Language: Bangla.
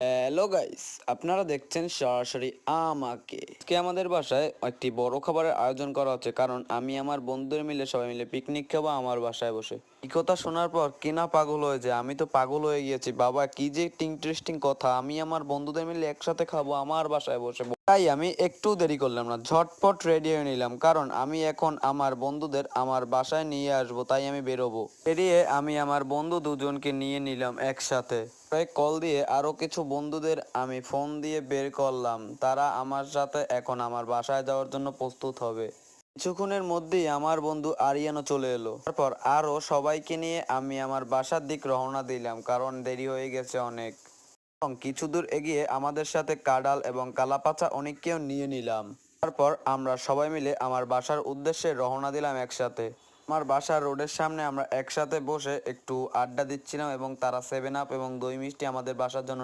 হ্যালো গাইস, আপনারা দেখছেন সরাসরি আমাকে। আজকে আমাদের বাসায় একটি বড় খাবারের আয়োজন করা হচ্ছে, কারণ আমি আমার বন্ধুদের মিলে সবাই মিলে পিকনিক খাবো আমার বাসায় বসে। এই কথা শোনার পর কিনা পাগল হয়ে যায়, আমি তো পাগল হয়ে গিয়েছি। বাবা, কি যে ইন্টারেস্টিং কথা, আমি আমার বন্ধুদের মিলে একসাথে খাবো আমার বাসায় বসে। তাই আমি একটু দেরি করলাম না, ঝটপট রেডি হয়ে নিলাম, কারণ আমি এখন আমার বন্ধুদের আমার বাসায় নিয়ে আসবো, তাই আমি বেরোবো। বেরিয়ে আমি আমার বন্ধু দুজনকে নিয়ে নিলাম একসাথে। কল দিয়ে আরো কিছু বন্ধুদের আমি ফোন দিয়ে বের করলাম, তারা আমার সাথে এখন আমার বাসায় যাওয়ার জন্য প্রস্তুত হবে। কিছুক্ষণের মধ্যেই আমার বন্ধু আরিয়ানও চলে এলো। তারপর আরো সবাইকে নিয়ে আমি আমার বাসার দিক রওনা দিলাম, কারণ দেরি হয়ে গেছে অনেক। এবং কিছু দূর এগিয়ে আমাদের সাথে কাডাল এবং কালাপাচা অনেককেও নিয়ে নিলাম। তারপর আমরা সবাই মিলে আমার বাসার উদ্দেশ্যে রওনা দিলাম একসাথে। আমার বাসার রোডের সামনে আমরা একসাথে বসে একটু আড্ডা দিচ্ছিলাম এবং তারা 7 আপ এবং দই মিষ্টি আমাদের বাসার জন্য